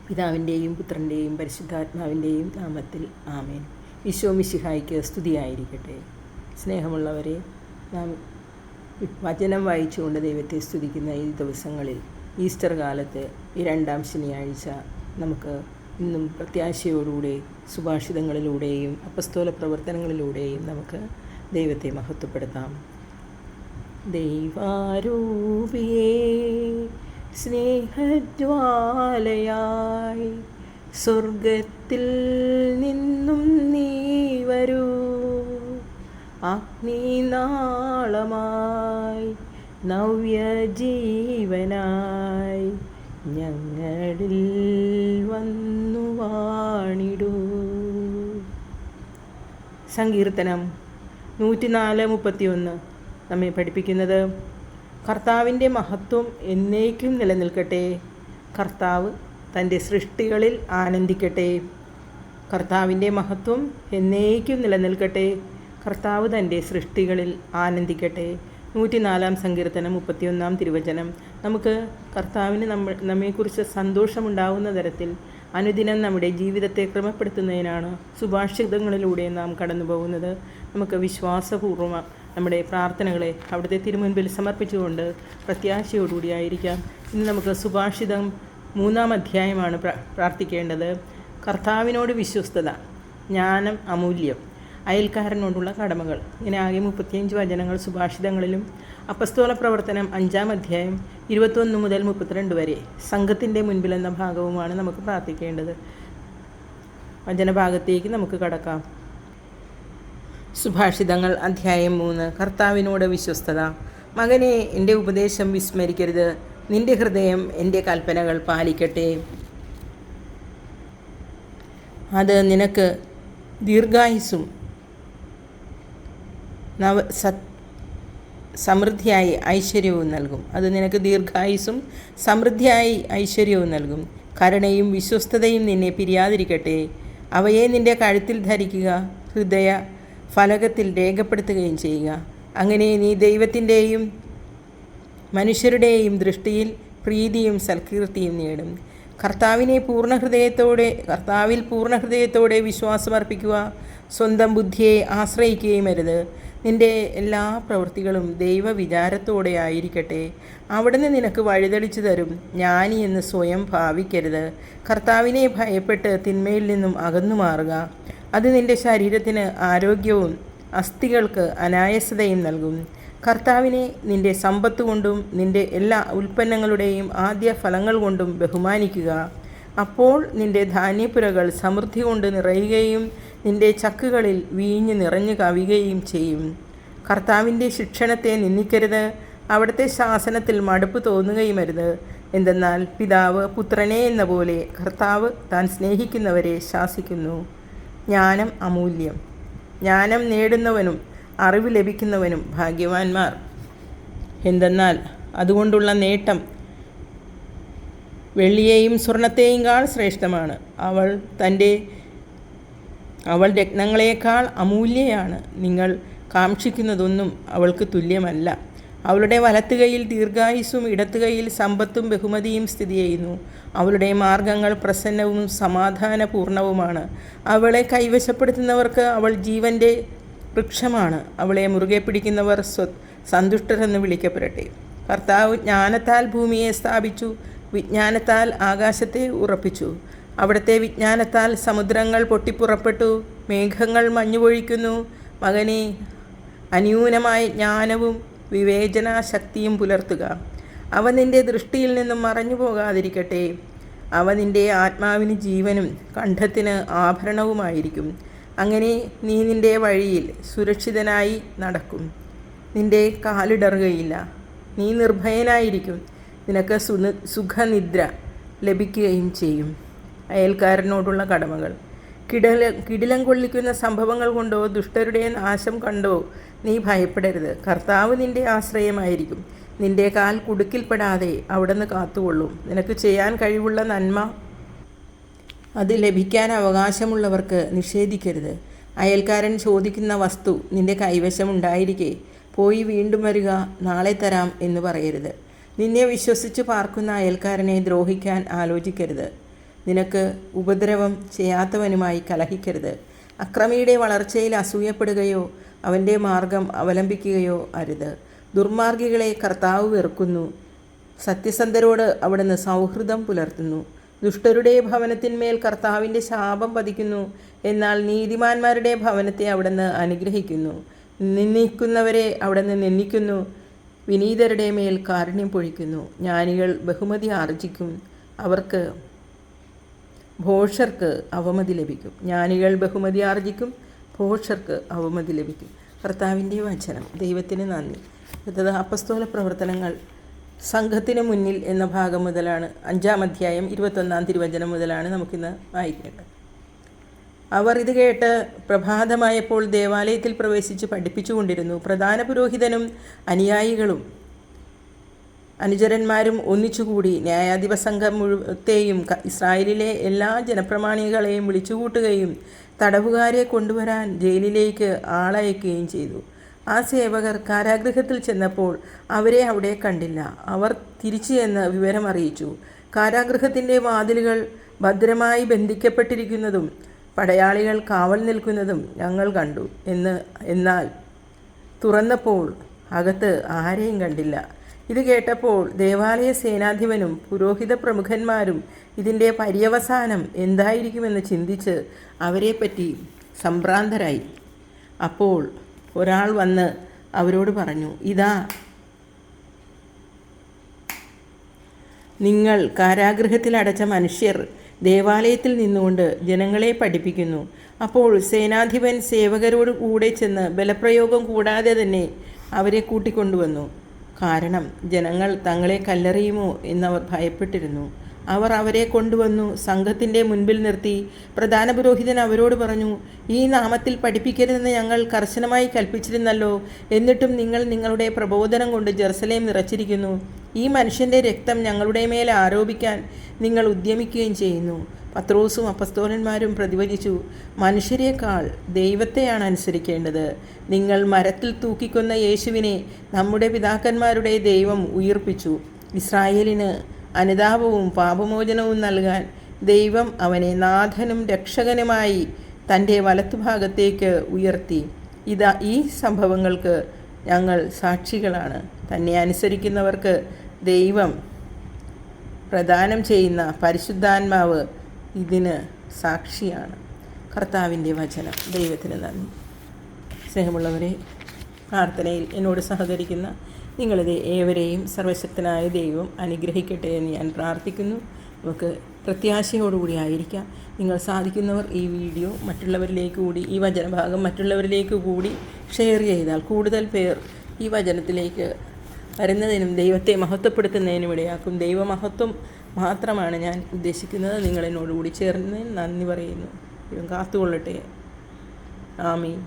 പിതാവിൻ്റെയും പുത്രൻ്റെയും പരിശുദ്ധാത്മാവിൻ്റെയും നാമത്തിൽ ആമേൻ. ഈശോ മിശിഹായ്ക്ക് സ്തുതിയായിരിക്കട്ടെ. സ്നേഹമുള്ളവരെ, നാം വചനം വായിച്ചുകൊണ്ട് ദൈവത്തെ സ്തുതിക്കുന്ന ഈ ദിവസങ്ങളിൽ ഈസ്റ്റർ കാലത്ത് ഈ രണ്ടാം ശനിയാഴ്ച നമുക്ക് ഇന്നും പ്രത്യാശയോടുകൂടെ സുഭാഷിതങ്ങളിലൂടെയും അപ്പസ്തോല പ്രവർത്തനങ്ങളിലൂടെയും നമുക്ക് ദൈവത്തെ മഹത്വപ്പെടുത്താം. ദൈവാരൂപിയേ സ്നേഹജ്വാലയായി സ്വർഗത്തിൽ നിന്നും നീ വരൂ, അഗ്നിനാളമായി നവ്യജീവനായി ഞങ്ങളിൽ വന്നു വാണിടൂ. സങ്കീർത്തനം 104:31 നമ്മെ പഠിപ്പിക്കുന്നത്, കർത്താവിൻ്റെ മഹത്വം എന്നേക്കും നിലനിൽക്കട്ടെ, കർത്താവ് തൻ്റെ സൃഷ്ടികളിൽ ആനന്ദിക്കട്ടെ. കർത്താവിൻ്റെ മഹത്വം എന്നേക്കും നിലനിൽക്കട്ടെ, കർത്താവ് തൻ്റെ സൃഷ്ടികളിൽ ആനന്ദിക്കട്ടെ. 104 സങ്കീർത്തനം 31 തിരുവചനം. നമുക്ക് കർത്താവിന് നമ്മെക്കുറിച്ച് സന്തോഷമുണ്ടാകുന്ന തരത്തിൽ അനുദിനം നമ്മുടെ ജീവിതത്തെ ക്രമപ്പെടുത്തുന്നതിനാണ് സുഭാഷിതങ്ങളിലൂടെ നാം കടന്നു പോകുന്നത്. നമുക്ക് വിശ്വാസപൂർവ്വം നമ്മുടെ പ്രാർത്ഥനകളെ അവിടുത്തെ തിരുമുൻപിൽ സമർപ്പിച്ചുകൊണ്ട് പ്രത്യാശയോടുകൂടിയായിരിക്കാം. ഇന്ന് നമുക്ക് സുഭാഷിതം 3 അധ്യായമാണ് പ്രാർത്ഥിക്കേണ്ടത്. കർത്താവിനോട് വിശ്വസ്തത, ജ്ഞാനം അമൂല്യം, അയൽക്കാരനോടുള്ള കടമകൾ. ഇങ്ങനെ ആകെ 35 വചനങ്ങൾ സുഭാഷിതങ്ങളിലും അപ്പസ്തോല പ്രവർത്തനം 5 അധ്യായം 21 മുതൽ 32 വരെ സംഘത്തിൻ്റെ മുൻപിൽ എന്ന ഭാഗവുമാണ് നമുക്ക് പ്രാർത്ഥിക്കേണ്ടത്. വചനഭാഗത്തേക്ക് നമുക്ക് കടക്കാം. സുഭാഷിതങ്ങൾ അധ്യായം 3. കർത്താവിനോട് വിശ്വസ്തത. മകനെ, എൻ്റെ ഉപദേശം വിസ്മരിക്കരുത്, നിൻ്റെ ഹൃദയം എൻ്റെ കൽപ്പനകൾ പാലിക്കട്ടെ. അത് നിനക്ക് ദീർഘായുസ്സും സമൃദ്ധിയായി ഐശ്വര്യവും നൽകും. അത് നിനക്ക് ദീർഘായുസ്സും സമൃദ്ധിയായി ഐശ്വര്യവും നൽകും. കരുണയും വിശ്വസ്തതയും നിന്നെ പിരിയാതിരിക്കട്ടെ. അവയെ നിൻ്റെ കഴുത്തിൽ ധരിക്കുക, ഹൃദയ ഫലകത്തിൽ രേഖപ്പെടുത്തുകയും ചെയ്യുക. അങ്ങനെ നീ ദൈവത്തിൻ്റെയും മനുഷ്യരുടെയും ദൃഷ്ടിയിൽ പ്രീതിയും സൽകീർത്തിയും നേടും. കർത്താവിൽ പൂർണ്ണ ഹൃദയത്തോടെ വിശ്വാസമർപ്പിക്കുക. സ്വന്തം ബുദ്ധിയെ ആശ്രയിക്കുകയും അരുത്. നിൻ്റെ എല്ലാ പ്രവൃത്തികളും ദൈവവിചാരത്തോടെ ആയിരിക്കട്ടെ. അവിടുന്ന് നിനക്ക് വഴിതെളിച്ചു തരും. ജ്ഞാനി എന്ന് സ്വയം ഭാവിക്കരുത്. കർത്താവിനെ ഭയപ്പെട്ട് തിന്മയിൽ നിന്നും അകന്നു മാറുക. അത് നിൻ്റെ ശരീരത്തിന് ആരോഗ്യവും അസ്ഥികൾക്ക് അനായാസതയും നൽകും. കർത്താവിനെ നിൻ്റെ സമ്പത്ത് കൊണ്ടും നിൻ്റെ എല്ലാ ഉൽപ്പന്നങ്ങളുടെയും ആദ്യ ഫലങ്ങൾ കൊണ്ടും ബഹുമാനിക്കുക. അപ്പോൾ നിൻ്റെ ധാന്യപ്പുരകൾ സമൃദ്ധി കൊണ്ട് നിറയുകയും നിൻ്റെ ചക്കുകളിൽ വീഞ്ഞ് നിറഞ്ഞു കവിയുകയും ചെയ്യും. കർത്താവിൻ്റെ ശിക്ഷണത്തെ നിന്ദിക്കരുത്, അവിടുത്തെ ശാസനത്തിൽ മടുപ്പ് തോന്നുകയുമരുത്. എന്തെന്നാൽ പിതാവ് പുത്രനെ എന്ന പോലെ കർത്താവ് താൻ സ്നേഹിക്കുന്നവരെ ശാസിക്കുന്നു. ജ്ഞാനം അമൂല്യം. ജ്ഞാനം നേടുന്നവനും അറിവ് ലഭിക്കുന്നവനും ഭാഗ്യവാന്മാർ. എന്തെന്നാൽ അതുകൊണ്ടുള്ള നേട്ടം വെള്ളിയെയും സ്വർണത്തെയും കാൾ ശ്രേഷ്ഠമാണ്. അവൾ രത്നങ്ങളെക്കാൾ അമൂല്യയാണ്. നിങ്ങൾ കാക്ഷിക്കുന്നതൊന്നും അവൾക്ക് തുല്യമല്ല. അവളുടെ വലത്തുകൈയിൽ ദീർഘായുസ്സും ഇടത്തുകൈയിൽ സമ്പത്തും ബഹുമതിയും സ്ഥിതി ചെയ്യുന്നു. അവളുടെ മാർഗങ്ങൾ പ്രസന്നവും സമാധാനപൂർണവുമാണ്. അവളെ കൈവശപ്പെടുത്തുന്നവർക്ക് അവൾ ജീവൻ്റെ വൃക്ഷമാണ്. അവളെ മുറുകെ പിടിക്കുന്നവർ സന്തുഷ്ടരെന്ന് വിളിക്കപ്പെടട്ടെ. കർത്താവ് ജ്ഞാനത്താൽ ഭൂമിയെ സ്ഥാപിച്ചു, വിജ്ഞാനത്താൽ ആകാശത്തെ ഉറപ്പിച്ചു. അവിടുത്തെ വിജ്ഞാനത്താൽ സമുദ്രങ്ങൾ പൊട്ടിപ്പുറപ്പെട്ടു, മേഘങ്ങൾ മഞ്ഞുപൊഴിക്കുന്നു. മകനെ, അന്യൂനമായ ജ്ഞാനവും വിവേചനാശക്തിയും പുലർത്തുക. അവ നിൻ്റെ ദൃഷ്ടിയിൽ നിന്നും മറഞ്ഞു പോകാതിരിക്കട്ടെ. അവ നിൻ്റെ ആത്മാവിന് ജീവനും കണ്ഠത്തിന് ആഭരണവുമായിരിക്കും. അങ്ങനെ നീ നിൻ്റെ വഴിയിൽ സുരക്ഷിതനായി നടക്കും, നിൻ്റെ കാലിടറുകയില്ല. നീ നിർഭയനായിരിക്കും, നിനക്ക് സുഖനിദ്ര ലഭിക്കുകയും ചെയ്യും. അയൽക്കാരനോടുള്ള കടമകൾ. കിടിലം കൊള്ളിക്കുന്ന സംഭവങ്ങൾ കൊണ്ടോ ദുഷ്ടരുടെ നാശം കണ്ടോ നീ ഭയപ്പെടരുത്. കർത്താവ് നിൻ്റെ ആശ്രയമായിരിക്കും. നിൻ്റെ കാൽ കുടുക്കിൽപ്പെടാതെ അവിടുന്ന് കാത്തുകൊള്ളും. നിനക്ക് ചെയ്യാൻ കഴിവുള്ള നന്മ അത് ലഭിക്കാൻ അവകാശമുള്ളവർക്ക് നിഷേധിക്കരുത്. അയൽക്കാരൻ ചോദിക്കുന്ന വസ്തു നിൻ്റെ കൈവശമുണ്ടായിരിക്കെ പോയി വീണ്ടും വരിക, നാളെ തരാം എന്ന് പറയരുത്. നിന്നെ വിശ്വസിച്ച് പാർക്കുന്ന അയൽക്കാരനെ ദ്രോഹിക്കാൻ ആലോചിക്കരുത്. നിനക്ക് ഉപദ്രവം ചെയ്യാത്തവനുമായി കലഹിക്കരുത്. അക്രമിയുടെ വളർച്ചയിൽ അസൂയപ്പെടുകയോ അവൻ്റെ മാർഗം അവലംബിക്കുകയോ അരുത്. ദുർമാർഗികളെ കർത്താവ് വെറുക്കുന്നു. സത്യസന്ധരോട് അവിടുന്ന് സൗഹൃദം പുലർത്തുന്നു. ദുഷ്ടരുടെ ഭവനത്തിന്മേൽ കർത്താവിൻ്റെ ശാപം പതിക്കുന്നു. എന്നാൽ നീതിമാന്മാരുടെ ഭവനത്തെ അവിടുന്ന് അനുഗ്രഹിക്കുന്നു. നിന്ദിക്കുന്നവരെ അവിടുന്ന് നിന്ദിക്കുന്നു. വിനീതരുടെ മേൽ കാരുണ്യം പൊഴിക്കുന്നു. ജ്ഞാനികൾ ബഹുമതി ആർജിക്കും, അവർക്ക് ഭോഷർക്ക് അവമതി ലഭിക്കും. ജ്ഞാനികൾ ബഹുമതി ആർജിക്കും, ഭോഷർക്ക് അവമതി ലഭിക്കും. കർത്താവിൻ്റെ വചനം. ദൈവത്തിന് നന്ദി. അടുത്തത് അപ്പസ്തോല പ്രവർത്തനങ്ങൾ സംഘത്തിന് മുന്നിൽ എന്ന ഭാഗം മുതലാണ്. 5-ാം അധ്യായം 21-ാം തിരുവചനം മുതലാണ് നമുക്കിന്ന് വായിക്കേണ്ടത്. അവർ ഇത് കേട്ട് പ്രഭാതമായപ്പോൾ ദേവാലയത്തിൽ പ്രവേശിച്ച് പഠിപ്പിച്ചുകൊണ്ടിരുന്നു. പ്രധാന പുരോഹിതനും അനുയായികളും അനുചരന്മാരും ഒന്നിച്ചുകൂടി ന്യായാധിപ സംഘം മുഴുവത്തെയും ഇസ്രായേലിലെ എല്ലാ ജനപ്രമാണികളെയും വിളിച്ചുകൂട്ടുകയും തടവുകാരെ കൊണ്ടുവരാൻ ജയിലിലേക്ക് ആളയക്കുകയും ചെയ്തു. ആ സേവകർ കാരാഗൃഹത്തിൽ ചെന്നപ്പോൾ അവരെ അവിടെ കണ്ടില്ല. അവർ തിരിച്ചു ചെന്ന് വിവരം അറിയിച്ചു. കാരാഗൃഹത്തിൻ്റെ വാതിലുകൾ ഭദ്രമായി ബന്ധിക്കപ്പെട്ടിരിക്കുന്നതും പടയാളികൾ കാവൽ നിൽക്കുന്നതും ഞങ്ങൾ കണ്ടു. എന്നാൽ തുറന്നപ്പോൾ അകത്ത് ആരെയും കണ്ടില്ല. ഇത് കേട്ടപ്പോൾ ദേവാലയ സേനാധിപനും പുരോഹിത പ്രമുഖന്മാരും ഇതിൻ്റെ പര്യവസാനം എന്തായിരിക്കുമെന്ന് ചിന്തിച്ച് അവരെപ്പറ്റി സംഭ്രാന്തരായി. അപ്പോൾ ഒരാൾ വന്ന് അവരോട് പറഞ്ഞു, ഇതാ, നിങ്ങൾ കാരാഗൃഹത്തിൽ അടച്ച മനുഷ്യർ ദേവാലയത്തിൽ നിന്നുകൊണ്ട് ജനങ്ങളെ പഠിപ്പിക്കുന്നു. അപ്പോൾ സേനാധിപൻ സേവകരോട് കൂടെ ചെന്ന് ബലപ്രയോഗം കൂടാതെ തന്നെ അവരെ കൂട്ടിക്കൊണ്ടുവന്നു. കാരണം ജനങ്ങൾ തങ്ങളെ കല്ലെറിയുമോ എന്നവർ ഭയപ്പെട്ടിരുന്നു. അവർ അവരെ കൊണ്ടുവന്നു സംഘത്തിൻ്റെ മുൻപിൽ നിർത്തി. പ്രധാന പുരോഹിതൻ അവരോട് പറഞ്ഞു, ഈ നാമത്തിൽ പഠിപ്പിക്കരുതെന്ന് ഞങ്ങൾ കർശനമായി കൽപ്പിച്ചിരുന്നല്ലോ. എന്നിട്ടും നിങ്ങൾ നിങ്ങളുടെ പ്രബോധനം കൊണ്ട് ജെറുസലേം നിറച്ചിരിക്കുന്നു. ഈ മനുഷ്യൻ്റെ രക്തം ഞങ്ങളുടെ മേൽ ആരോപിക്കാൻ നിങ്ങൾ ഉദ്യമിക്കുകയും ചെയ്യുന്നു. പത്രോസും അപ്പസ്തോലന്മാരും പ്രതിവചിച്ചു, മനുഷ്യരെക്കാൾ ദൈവത്തെയാണ് അനുസരിക്കേണ്ടത്. നിങ്ങൾ മരത്തിൽ തൂക്കിക്കൊന്ന യേശുവിനെ നമ്മുടെ പിതാക്കന്മാരുടെ ദൈവം ഉയിർപ്പിച്ചു. ഇസ്രായേലിന് അനുതാപവും പാപമോചനവും നൽകാൻ ദൈവം അവനെ നാഥനും രക്ഷകനുമായി തൻ്റെ വലത്തുഭാഗത്തേക്ക് ഉയർത്തി. ഈ സംഭവങ്ങൾക്ക് ഞങ്ങൾ സാക്ഷികളാണ്. തന്നെ അനുസരിക്കുന്നവർക്ക് ദൈവം പ്രദാനം ചെയ്യുന്ന പരിശുദ്ധാത്മാവ് ഇതിന് സാക്ഷിയാണ്. കർത്താവിൻ്റെ വചനം. ദൈവത്തിന് നന്ദി. സ്നേഹമുള്ളവരെ, പ്രാർത്ഥനയിൽ എന്നോട് സഹകരിക്കുന്ന നിങ്ങളിത് ഏവരെയും സർവശക്തനായ ദൈവം അനുഗ്രഹിക്കട്ടെ എന്ന് ഞാൻ പ്രാർത്ഥിക്കുന്നു. നമുക്ക് പ്രത്യാശയോടുകൂടി ആയിരിക്കാം. നിങ്ങൾ സാധിക്കുന്നവർ ഈ വീഡിയോ മറ്റുള്ളവരിലേക്ക് കൂടി, ഈ വചനഭാഗം മറ്റുള്ളവരിലേക്ക് കൂടി ഷെയർ ചെയ്താൽ കൂടുതൽ പേർ ഈ വചനത്തിലേക്ക് വരുന്നതിനും ദൈവത്തെ മഹത്വപ്പെടുത്തുന്നതിനും ഇടയാക്കും. ദൈവമഹത്വം മാത്രമാണ് ഞാൻ ഉദ്ദേശിക്കുന്നത്. നിങ്ങളെന്നോടുകൂടി ചേർന്ന് നന്ദി പറയുന്നു. ദൈവം കാത്തുകൊള്ളട്ടെ. ആമീൻ.